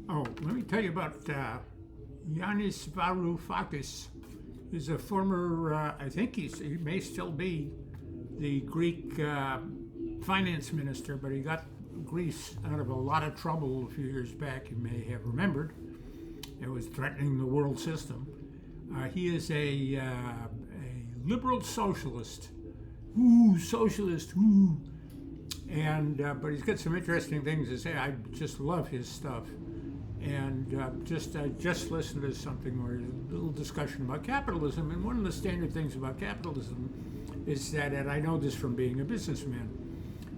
Oh, let me tell you about Yanis Varoufakis. He's a former, I think he may still be the Greek finance minister, but he got Greece out of a lot of trouble a few years back, you may have remembered. It was threatening the world system. He is a liberal socialist. Ooh, socialist, ooh. And but he's got some interesting things to say. I just love his stuff. And I just listened to something where a little discussion about capitalism. And one of the standard things about capitalism is that, and I know this from being a businessman,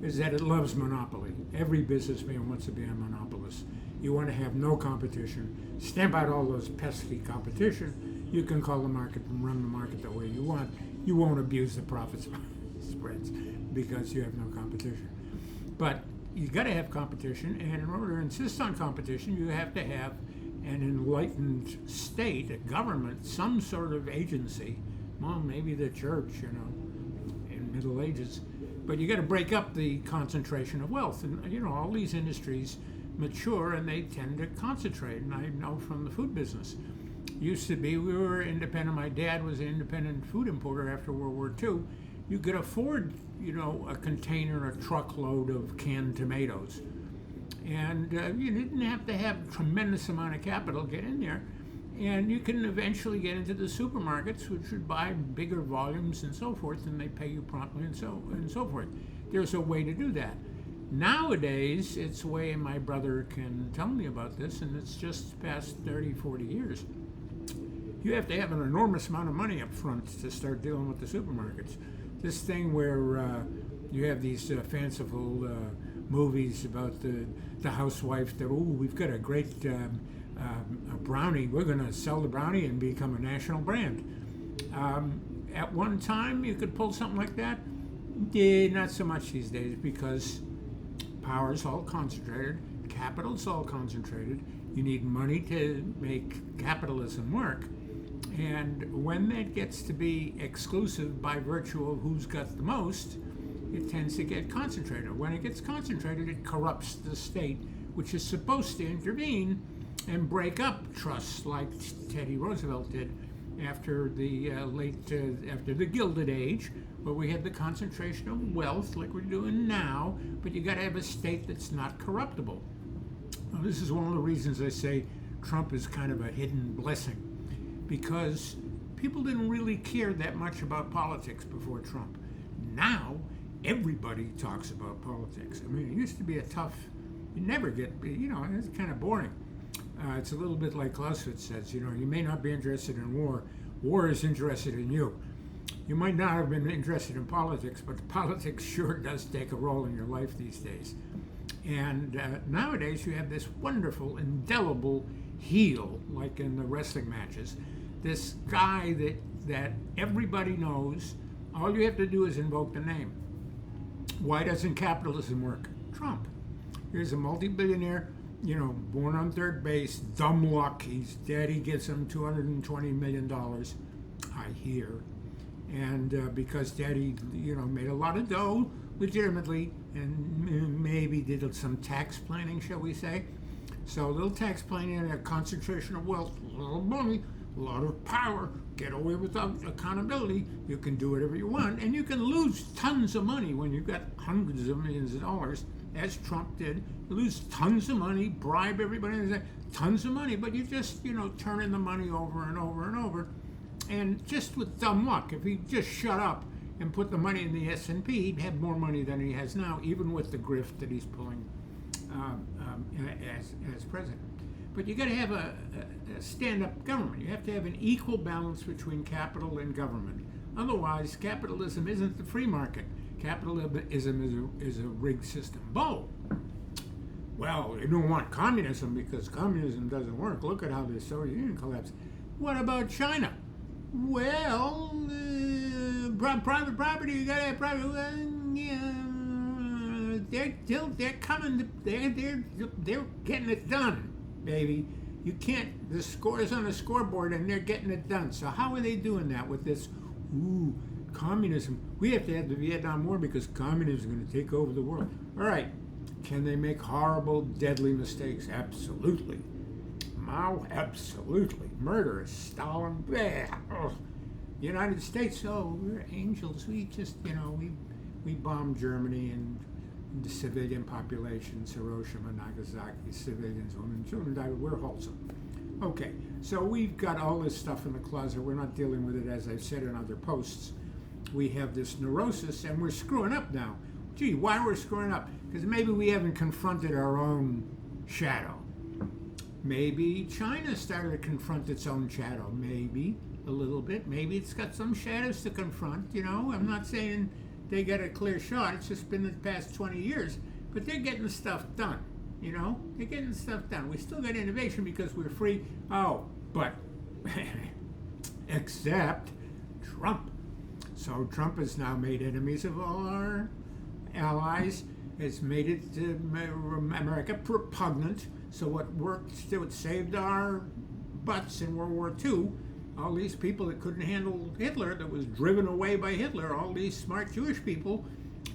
is that it loves monopoly. Every businessman wants to be a monopolist. You want to have no competition. Stamp out all those pesky competition. You can call the market and run the market the way you want. You won't abuse the profit spreads because you have no competition. But you got to have competition, and in order to insist on competition, you have to have an enlightened state, a government, some sort of agency. Well, maybe the church, in Middle Ages. But you got to break up the concentration of wealth, and all these industries mature and they tend to concentrate. And I know from the food business, used to be we were independent. My dad was an independent food importer after World War II. You could afford, a container, a truckload of canned tomatoes, and you didn't have to have a tremendous amount of capital to get in there. And you can eventually get into the supermarkets, which would buy bigger volumes and so forth, and they pay you promptly and so forth. There's a way to do that. Nowadays, it's a way, and my brother can tell me about this, and it's just past 30, 40 years. You have to have an enormous amount of money up front to start dealing with the supermarkets. This thing where you have these fanciful movies about the housewife that, we've got a great a brownie, we're going to sell the brownie and become a national brand. At one time, you could pull something like that. Yeah, not so much these days because power's all concentrated, capital's all concentrated. You need money to make capitalism work. And when that gets to be exclusive by virtue of who's got the most, it tends to get concentrated. When it gets concentrated, it corrupts the state, which is supposed to intervene and break up trusts like Teddy Roosevelt did after the after the Gilded Age, where we had the concentration of wealth like we're doing now, but you got to have a state that's not corruptible. Now, this is one of the reasons I say Trump is kind of a hidden blessing, because people didn't really care that much about politics before Trump. Now, everybody talks about politics. I mean, it used to be you never get, it's kind of boring. It's a little bit like Clausewitz says, you may not be interested in war. War is interested in you. You might not have been interested in politics, but politics sure does take a role in your life these days. And nowadays you have this wonderful, indelible heel, like in the wrestling matches. This guy that everybody knows, all you have to do is invoke the name. Why doesn't capitalism work? Trump. Here's a multi-billionaire, born on third base, dumb luck. He's dead. He gives him $220 million, I hear. And because Daddy, made a lot of dough legitimately and maybe did some tax planning, shall we say. So a little tax planning and a concentration of wealth, a little money, a lot of power, get away without accountability. You can do whatever you want, and you can lose tons of money when you've got hundreds of millions of dollars, as Trump did. You lose tons of money, bribe everybody, tons of money, but you just, turning the money over and over and over. And just with dumb luck, if he just shut up and put the money in the S&P, he'd have more money than he has now, even with the grift that he's pulling as president. But you got to have a stand-up government. You have to have an equal balance between capital and government. Otherwise, capitalism isn't the free market. Capitalism is a rigged system. Well, they don't want communism because communism doesn't work. Look at how the Soviet Union collapsed. What about China? Well, private property, you got to have private. They're coming. They're getting it done, baby. You can't. The score is on the scoreboard, and they're getting it done. So how are they doing that with this? Communism. We have to have the Vietnam War because communism is going to take over the world. All right, Can they make horrible, deadly mistakes? Absolutely. Mao, absolutely. Murderous. Stalin, bleh. Oh. United States, oh, we're angels. We just, we bombed Germany and the civilian populations, Hiroshima, Nagasaki, civilians, women, children died. We're wholesome. Okay, so we've got all this stuff in the closet. We're not dealing with it, as I've said in other posts. We have this neurosis, and we're screwing up now. Gee, why we're screwing up? Because maybe we haven't confronted our own shadow. Maybe China started to confront its own shadow. Maybe a little bit. Maybe it's got some shadows to confront. I'm not saying they got a clear shot. It's just been the past 20 years. But they're getting stuff done. They're getting stuff done. We still got innovation because we're free. Oh, but except Trump. So Trump has now made enemies of all our allies, has made it America repugnant. So what worked, what saved our butts in World War II, all these people that couldn't handle Hitler, that was driven away by Hitler, all these smart Jewish people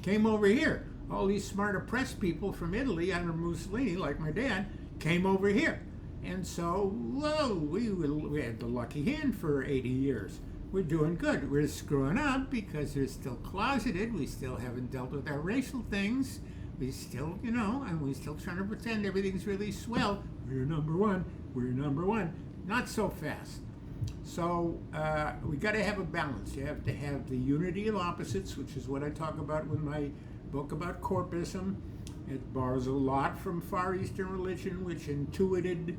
came over here. All these smart oppressed people from Italy under Mussolini, like my dad, came over here. And so, whoa, we had the lucky hand for 80 years. We're doing good. We're screwing up because they're still closeted. We still haven't dealt with our racial things. We still, and we're still trying to pretend everything's really swell. We're number one. We're number one. Not so fast. So we got to have a balance. You have to have the unity of opposites, which is what I talk about with my book about corpism. It borrows a lot from Far Eastern religion, which intuited,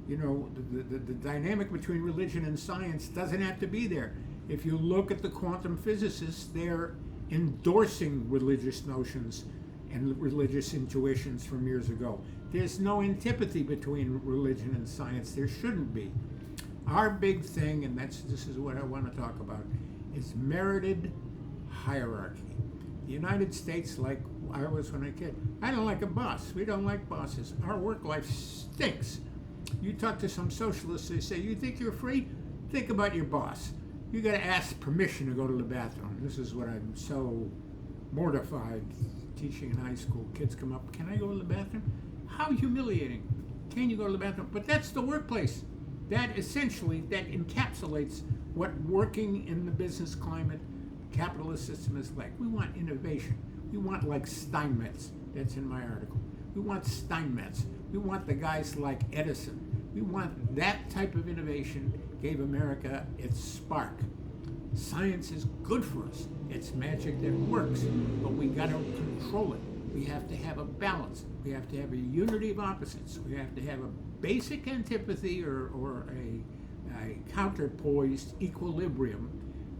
the dynamic between religion and science doesn't have to be there. If you look at the quantum physicists, they're endorsing religious notions and religious intuitions from years ago. There's no antipathy between religion and science. There shouldn't be. Our big thing, and this is what I want to talk about, is merited hierarchy. The United States, like I was when I was a kid, I don't like a boss. We don't like bosses. Our work life stinks. You talk to some socialists, they say, you think you're free? Think about your boss. You got to ask permission to go to the bathroom. This is what I'm so mortified teaching in high school. Kids come up, can I go to the bathroom? How humiliating. Can you go to the bathroom? But that's the workplace. That essentially, that encapsulates what working in the business climate capitalist system is like. We want innovation. We want like Steinmetz. That's in my article. We want Steinmetz. We want the guys like Edison. We want that type of innovation gave America its spark. Science is good for us. It's magic that works, but we got to control it. We have to have a balance. We have to have a unity of opposites. We have to have a basic antipathy or a counterpoised equilibrium,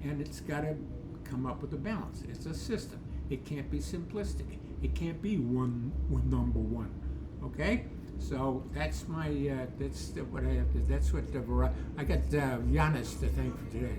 and it's got to come up with a balance. It's a system. It can't be simplistic. It can't be one number one. Okay? So that's my that's what I have to. That's what I got Giannis to thank for today.